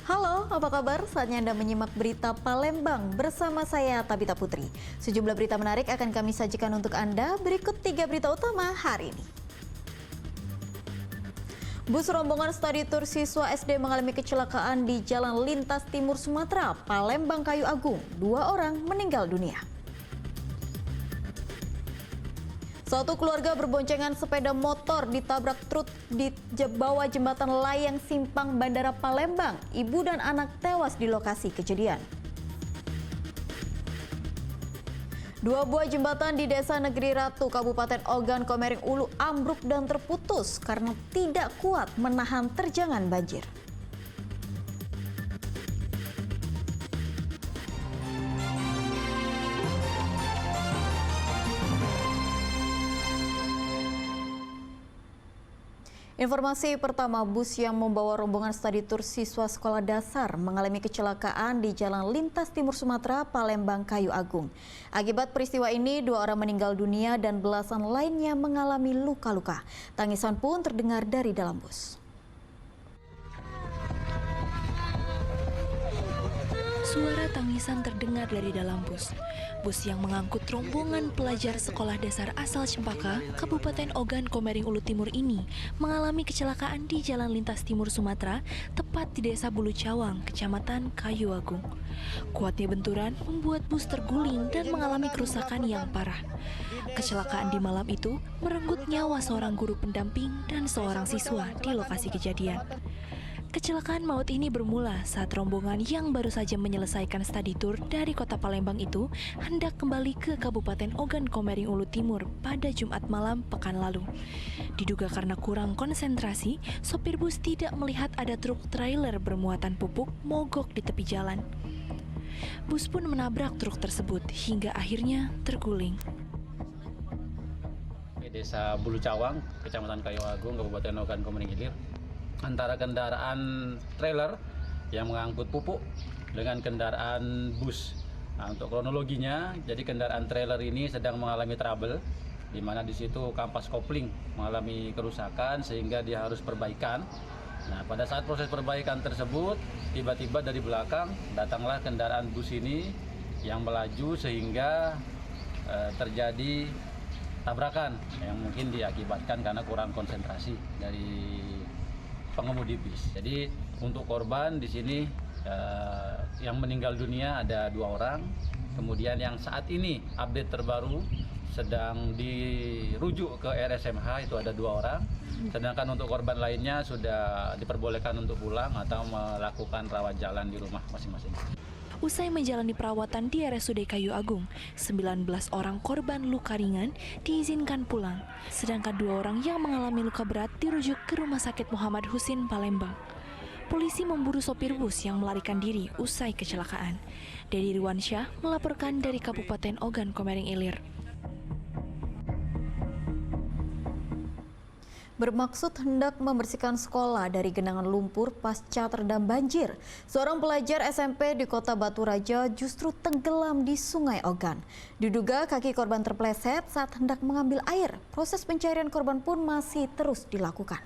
Halo, apa kabar? Saatnya Anda menyimak berita Palembang bersama saya Tabita Putri. Sejumlah berita menarik akan kami sajikan untuk Anda. Berikut 3 berita utama hari ini. Bus rombongan studi tur siswa SD mengalami kecelakaan di Jalan Lintas Timur Sumatera, Palembang Kayu Agung. 2 orang meninggal dunia. Suatu keluarga berboncengan sepeda motor ditabrak truk di bawah jembatan layang simpang Bandara Palembang. Ibu dan anak tewas di lokasi kejadian. 2 buah jembatan di Desa Negeri Ratu, Kabupaten Ogan Komering Ulu ambruk dan terputus karena tidak kuat menahan terjangan banjir. Informasi pertama, bus yang membawa rombongan studi tur siswa sekolah dasar mengalami kecelakaan di Jalan Lintas Timur Sumatera, Palembang Kayu Agung. Akibat peristiwa ini, 2 orang meninggal dunia dan belasan lainnya mengalami luka-luka. Tangisan pun terdengar dari dalam bus. Suara tangisan terdengar dari dalam bus. Bus yang mengangkut rombongan pelajar sekolah dasar asal Cempaka, Kabupaten Ogan Komering Ulu Timur ini mengalami kecelakaan di Jalan Lintas Timur Sumatera, tepat di Desa Bulu Cawang, Kecamatan Kayu Agung. Kuatnya benturan membuat bus terguling dan mengalami kerusakan yang parah. Kecelakaan di malam itu merenggut nyawa seorang guru pendamping dan seorang siswa di lokasi kejadian. Kecelakaan maut ini bermula saat rombongan yang baru saja menyelesaikan studi tur dari kota Palembang itu hendak kembali ke Kabupaten Ogan Komering Ulu Timur pada Jumat malam pekan lalu. Diduga karena kurang konsentrasi, sopir bus tidak melihat ada truk trailer bermuatan pupuk mogok di tepi jalan. Bus pun menabrak truk tersebut hingga akhirnya terguling. Desa Bulu Cawang, Kecamatan Kayu Agung, Kabupaten Ogan Komering Ilir, antara kendaraan trailer yang mengangkut pupuk dengan kendaraan bus. Nah, untuk kronologinya, jadi kendaraan trailer ini sedang mengalami trouble, di mana di situ kampas kopling mengalami kerusakan sehingga dia harus perbaikan. Nah, pada saat proses perbaikan tersebut, tiba-tiba dari belakang datanglah kendaraan bus ini yang melaju sehingga terjadi tabrakan yang mungkin diakibatkan karena kurang konsentrasi dari pengemudi bis. Jadi untuk korban di sini yang meninggal dunia ada 2 orang. Kemudian yang saat ini update terbaru sedang dirujuk ke RSMH itu ada 2 orang. Sedangkan untuk korban lainnya sudah diperbolehkan untuk pulang atau melakukan rawat jalan di rumah masing-masing. Usai menjalani perawatan di RSUD Kayu Agung, 19 orang korban luka ringan diizinkan pulang, sedangkan 2 orang yang mengalami luka berat dirujuk ke Rumah Sakit Muhammad Husin, Palembang. Polisi memburu sopir bus yang melarikan diri usai kecelakaan. Dedi Riwansyah melaporkan dari Kabupaten Ogan Komering Ilir. Bermaksud hendak membersihkan sekolah dari genangan lumpur pasca terendam banjir. Seorang pelajar SMP di Kota Batu Raja justru tenggelam di Sungai Ogan. Diduga kaki korban terpleset saat hendak mengambil air. Proses pencarian korban pun masih terus dilakukan.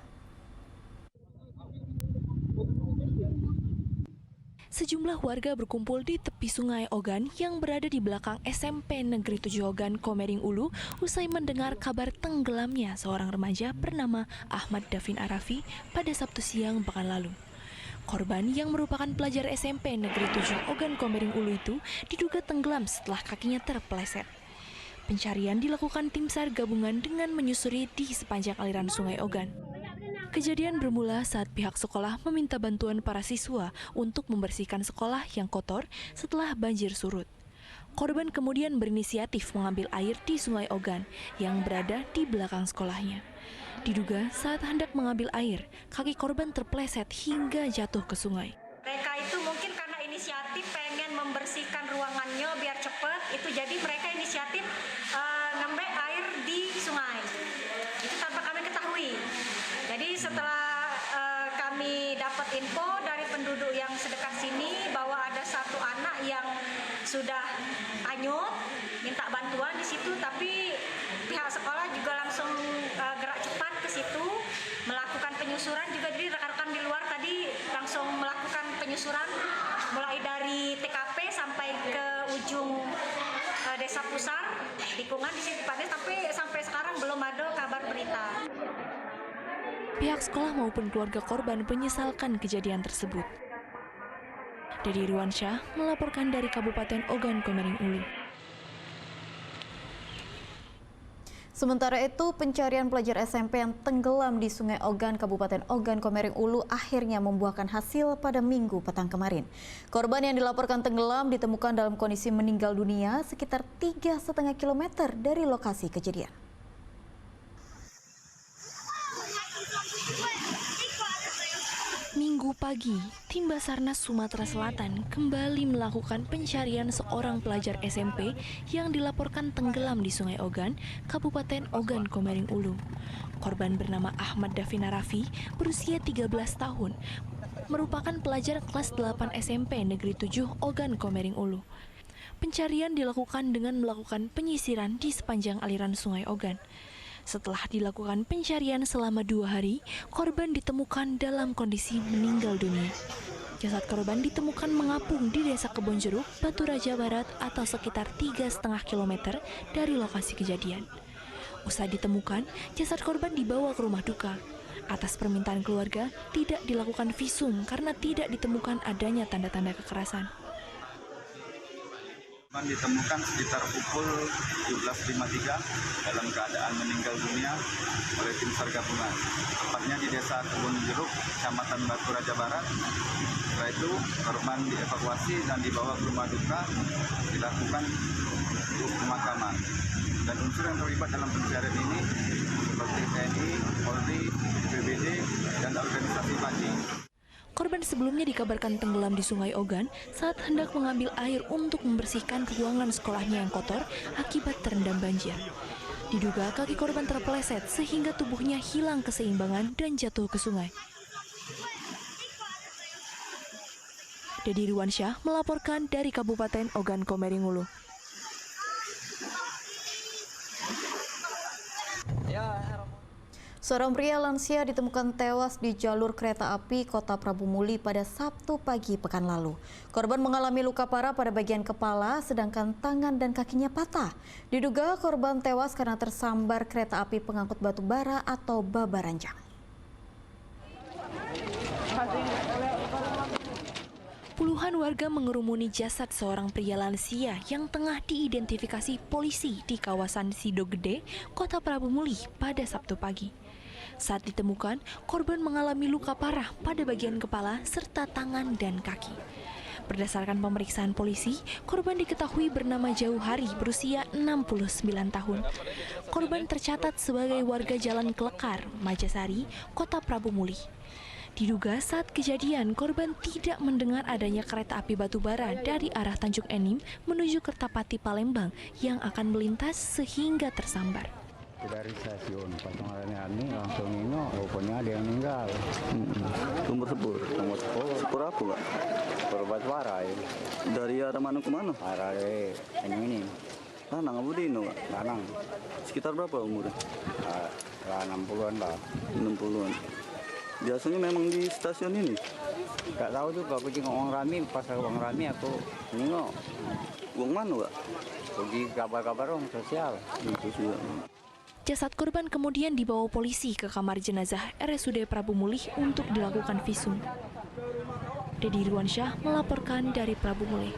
Sejumlah warga berkumpul di tepi Sungai Ogan yang berada di belakang SMP Negeri 7 Ogan Komering Ulu usai mendengar kabar tenggelamnya seorang remaja bernama Ahmad Davin Arafi pada Sabtu siang pekan lalu. Korban yang merupakan pelajar SMP Negeri 7 Ogan Komering Ulu itu diduga tenggelam setelah kakinya terpeleset. Pencarian dilakukan tim SAR gabungan dengan menyusuri di sepanjang aliran Sungai Ogan. Kejadian bermula saat pihak sekolah meminta bantuan para siswa untuk membersihkan sekolah yang kotor setelah banjir surut. Korban kemudian berinisiatif mengambil air di Sungai Ogan yang berada di belakang sekolahnya. Diduga saat hendak mengambil air, kaki korban terpleset hingga jatuh ke sungai. Mereka itu mungkin karena inisiatif pengen membersihkan ruangannya biar cepat, itu jadi mereka inisiatif ngambil air di sungai. Itu tanpa kami ketahui. Jadi setelah kami dapat info dari penduduk yang sedekat sini bahwa ada satu anak yang sudah hanyut, minta bantuan di situ, tapi pihak sekolah juga langsung gerak cepat ke situ melakukan penyusuran juga. Jadi rekan-rekan di luar tadi langsung melakukan penyusuran mulai dari TKP sampai ke ujung Desa Pusar, tikungan di situ Pak, tapi sampai sekarang belum ada kabar berita. Pihak sekolah maupun keluarga korban menyesalkan kejadian tersebut. Dedi Ruansyah melaporkan dari Kabupaten Ogan Komering Ulu. Sementara itu, pencarian pelajar SMP yang tenggelam di Sungai Ogan, Kabupaten Ogan Komering Ulu akhirnya membuahkan hasil pada Minggu petang kemarin. Korban yang dilaporkan tenggelam ditemukan dalam kondisi meninggal dunia sekitar 3,5 km dari lokasi kejadian. Minggu pagi, tim Basarnas Sumatera Selatan kembali melakukan pencarian seorang pelajar SMP yang dilaporkan tenggelam di Sungai Ogan, Kabupaten Ogan Komering Ulu. Korban bernama Ahmad Davina Raffi, berusia 13 tahun, merupakan pelajar kelas 8 SMP Negeri 7 Ogan Komering Ulu. Pencarian dilakukan dengan melakukan penyisiran di sepanjang aliran Sungai Ogan. Setelah dilakukan pencarian selama 2 hari, korban ditemukan dalam kondisi meninggal dunia. Jasad korban ditemukan mengapung di Desa Kebonjeruk, Batu Raja Barat atau sekitar 3,5 km dari lokasi kejadian. Usai ditemukan, jasad korban dibawa ke rumah duka. Atas permintaan keluarga, tidak dilakukan visum karena tidak ditemukan adanya tanda-tanda kekerasan. Ditemukan sekitar pukul 17.53 dalam keadaan meninggal dunia oleh tim SAR gabungan, tepatnya di Desa Kebonjeruk, Kecamatan Batu Raja Barat. Setelah itu korban dievakuasi dan dibawa ke rumah duka, dilakukan pemakaman. Dan unsur yang terlibat dalam pencarian ini seperti TNI, Polri, BPBD, dan organisasi PAJI. Korban sebelumnya dikabarkan tenggelam di Sungai Ogan saat hendak mengambil air untuk membersihkan ruangan sekolahnya yang kotor akibat terendam banjir. Diduga kaki korban terpeleset sehingga tubuhnya hilang keseimbangan dan jatuh ke sungai. Dedi Ruansyah melaporkan dari Kabupaten Ogan Komering Ulu. Seorang pria lansia ditemukan tewas di jalur kereta api Kota Prabu Muli pada Sabtu pagi pekan lalu. Korban mengalami luka parah pada bagian kepala, sedangkan tangan dan kakinya patah. Diduga korban tewas karena tersambar kereta api pengangkut batu bara atau babaranjang. Puluhan warga mengerumuni jasad seorang pria lansia yang tengah diidentifikasi polisi di kawasan Sidogede, Kota Prabu Muli pada Sabtu pagi. Saat ditemukan, korban mengalami luka parah pada bagian kepala serta tangan dan kaki. Berdasarkan pemeriksaan polisi, korban diketahui bernama Jauhari berusia 69 tahun. Korban tercatat sebagai warga Jalan Klekar, Majasari, Kota Prabu Muli. Diduga saat kejadian, korban tidak mendengar adanya kereta api batubara dari arah Tanjung Enim menuju Kertapati Palembang yang akan melintas sehingga tersambar. Dari stasiun pas mengalami ini langsung nengok, rupanya ada yang meninggal. Sumber-sempur? Sepur apa Pak? Sepur batubara ya. Dari arah mana ke mana? Arah ini. Lanang apa dino Pak? Lanang. Sekitar berapa umurnya? 60-an lah. 60-an. Biasanya memang di stasiun ini? Gak tahu juga, aku cuma uang rami, pas uang rami aku nengok. Uang mana Pak? Pergi kabar-kabar orang sosial. Jasad korban kemudian dibawa polisi ke kamar jenazah RSUD Prabu Muli untuk dilakukan visum. Dedi Ruansyah melaporkan dari Prabu Muli.